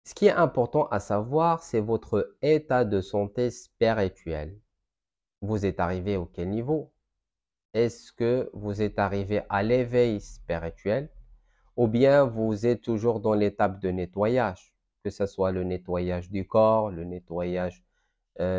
Ce qui est important à savoir, c'est votre état de santé spirituelle. Vous êtes arrivé au quel niveau? Est-ce que vous êtes arrivé à l'éveil spirituel ou bien vous êtes toujours dans l'étape de nettoyage, que ce soit le nettoyage du corps, le nettoyage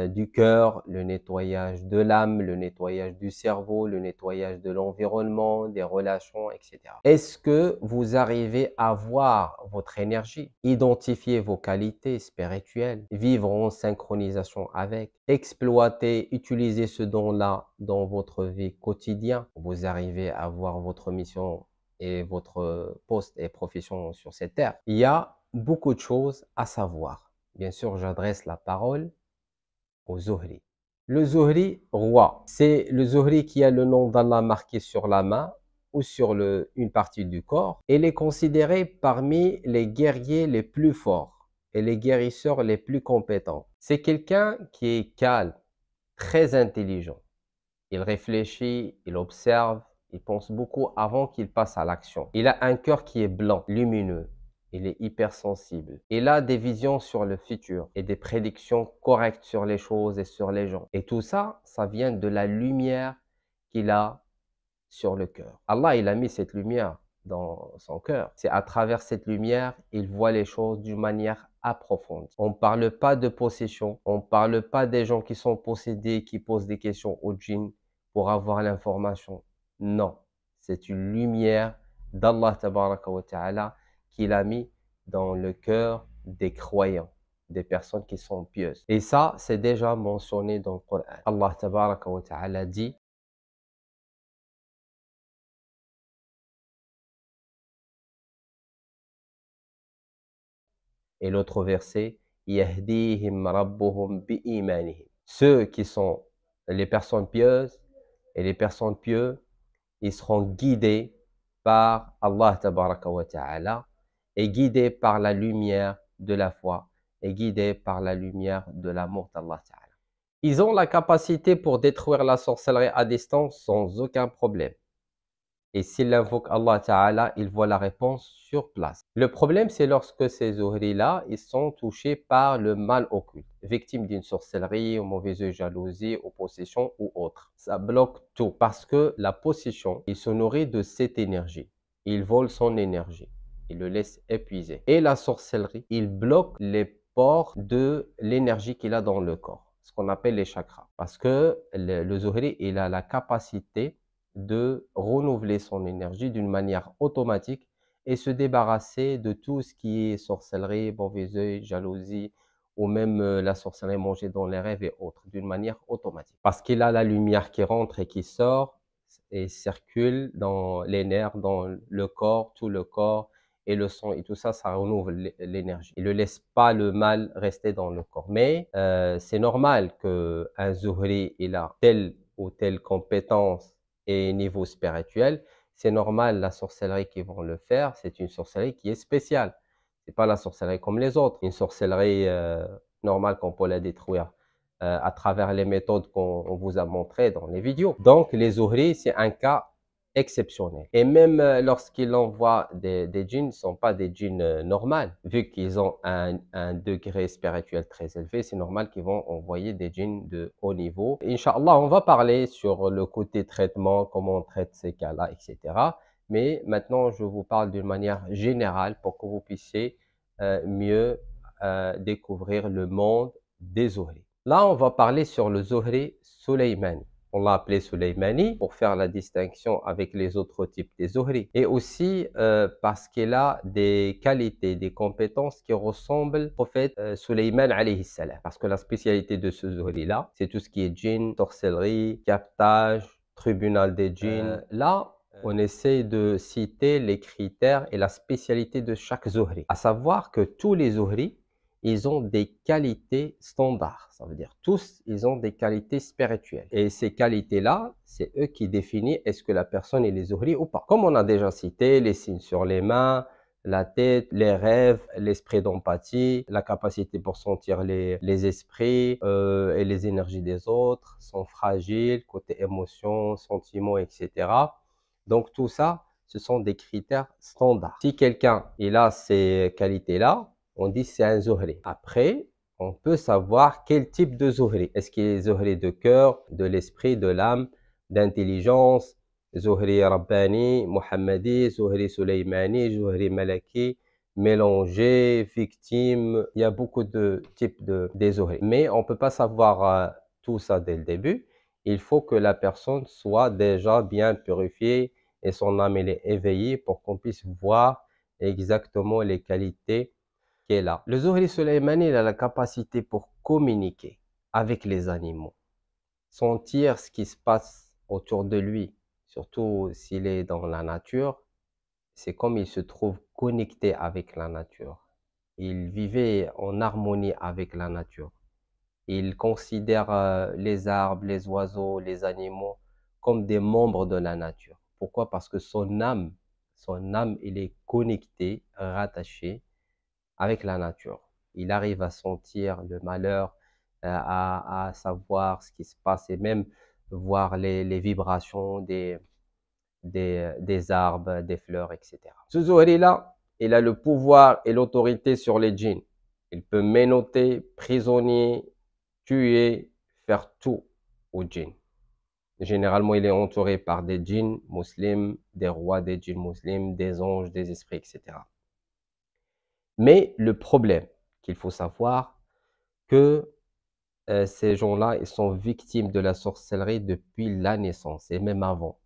du cœur, le nettoyage de l'âme, le nettoyage du cerveau, le nettoyage de l'environnement, des relations, etc. Est-ce que vous arrivez à voir votre énergie, identifier vos qualités spirituelles, vivre en synchronisation avec, exploiter, utiliser ce don-là dans votre vie quotidienne? Vous arrivez à voir votre mission et votre poste et profession sur cette terre. Il y a beaucoup de choses à savoir. Bien sûr, j'adresse la parole au Zuhri. Le Zuhri, roi, c'est le Zuhri qui a le nom d'Allah marqué sur la main ou sur une partie du corps. Il est considéré parmi les guerriers les plus forts et les guérisseurs les plus compétents. C'est quelqu'un qui est calme, très intelligent. Il réfléchit, il observe, il pense beaucoup avant qu'il passe à l'action. Il a un cœur qui est blanc, lumineux. Il est hypersensible. Il a des visions sur le futur et des prédictions correctes sur les choses et sur les gens. Et tout ça, ça vient de la lumière qu'il a sur le cœur. Allah, il a mis cette lumière dans son cœur. C'est à travers cette lumière, il voit les choses d'une manière approfondie. On ne parle pas de possession, on ne parle pas des gens qui sont possédés, qui posent des questions au djinn pour avoir l'information. Non, c'est une lumière d'Allah tabaraka wa ta'ala qu'il a mis dans le cœur des croyants, des personnes qui sont pieuses. Et ça, c'est déjà mentionné dans le Coran. Allah tabaraka wa ta'ala dit: et l'autre verset, Yahdihim rabbuhum bi'imanihim. Ceux qui sont les personnes pieuses et les personnes pieux, ils seront guidés par Allah tabaraka wa ta'ala et guidés par la lumière de la foi et guidés par la lumière de l'amour d'Allah ta'ala. Ils ont la capacité pour détruire la sorcellerie à distance sans aucun problème. Et s'il invoque Allah Ta'ala, il voit la réponse sur place. Le problème, c'est lorsque ces Zuhri-là, ils sont touchés par le mal occulte, victimes d'une sorcellerie, ou mauvaise œil, jalousie, ou possession ou autre. Ça bloque tout parce que la possession, il se nourrit de cette énergie. Il vole son énergie. Il le laisse épuiser. Et la sorcellerie, il bloque les pores de l'énergie qu'il a dans le corps, ce qu'on appelle les chakras. Parce que le Zuhri, il a la capacité de renouveler son énergie d'une manière automatique et se débarrasser de tout ce qui est sorcellerie, mauvais œil, jalousie ou même la sorcellerie mangée dans les rêves et autres d'une manière automatique. Parce qu'il a la lumière qui rentre et qui sort et circule dans les nerfs, dans le corps, tout le corps et le sang et tout ça, ça renouvelle l'énergie. Il ne laisse pas le mal rester dans le corps. Mais c'est normal qu'un Zuhri, il a telle ou telle compétence et niveau spirituel, c'est normal, la sorcellerie qu'ils vont le faire, c'est une sorcellerie qui est spéciale. C'est pas la sorcellerie comme les autres, une sorcellerie normale qu'on peut la détruire à travers les méthodes qu'on vous a montrées dans les vidéos. Donc, les Zuhri, c'est un cas exceptionnel. Et même lorsqu'ils envoient des djinns, ce ne sont pas des djinns normaux. Vu qu'ils ont un degré spirituel très élevé, c'est normal qu'ils vont envoyer des djinns de haut niveau. Inch'Allah, on va parler sur le côté traitement, comment on traite ces cas-là, etc. Mais maintenant, je vous parle d'une manière générale pour que vous puissiez mieux découvrir le monde des Zuhri. Là, on va parler sur le Zuhri Suleymani. On l'a appelé Suleymani pour faire la distinction avec les autres types des Zuhri. Et aussi parce qu'il a des qualités, des compétences qui ressemblent au prophète Suleyman alayhi salam. Parce que la spécialité de ce Zuhri-là, c'est tout ce qui est djinn, sorcellerie, captage, tribunal des djinns. Là, on essaie de citer les critères et la spécialité de chaque Zuhri. À savoir que tous les Zuhri, ils ont des qualités standards. Ça veut dire tous, ils ont des qualités spirituelles. Et ces qualités-là, c'est eux qui définissent est-ce que la personne est les Zuhri ou pas. Comme on a déjà cité, les signes sur les mains, la tête, les rêves, l'esprit d'empathie, la capacité pour sentir les esprits et les énergies des autres, sont fragiles, côté émotions, sentiments, etc. Donc tout ça, ce sont des critères standards. Si quelqu'un il a ces qualités-là, on dit c'est un Zuhri. Après, on peut savoir quel type de Zuhri. Est-ce qu'il est Zuhri de cœur, de l'esprit, de l'âme, d'intelligence, Zuhri Rabbani, Muhammadi, Zuhri Sulaymani, Zuhri Malaki, mélangé, victime. Il y a beaucoup de types des Zuhri. Mais on ne peut pas savoir tout ça dès le début. Il faut que la personne soit déjà bien purifiée et son âme elle est éveillée pour qu'on puisse voir exactement les qualités qu'elle a. Le Zuhri Sulaymani, il a la capacité pour communiquer avec les animaux, sentir ce qui se passe autour de lui, surtout s'il est dans la nature. C'est comme il se trouve connecté avec la nature. Il vivait en harmonie avec la nature. Il considère les arbres, les oiseaux, les animaux comme des membres de la nature. Pourquoi? Parce que son âme, il est connecté, rattaché avec la nature. Il arrive à sentir le malheur, à savoir ce qui se passe et même voir les vibrations des arbres, des fleurs, etc. Ce Zuhri-là, il a le pouvoir et l'autorité sur les djinns. Il peut menotter, prisonnier, tuer, faire tout aux djinns. Généralement, il est entouré par des djinns musulmans, des rois des djinns musulmans, des anges, des esprits, etc. Mais le problème qu'il faut savoir, que ces gens-là, ils sont victimes de la sorcellerie depuis la naissance et même avant.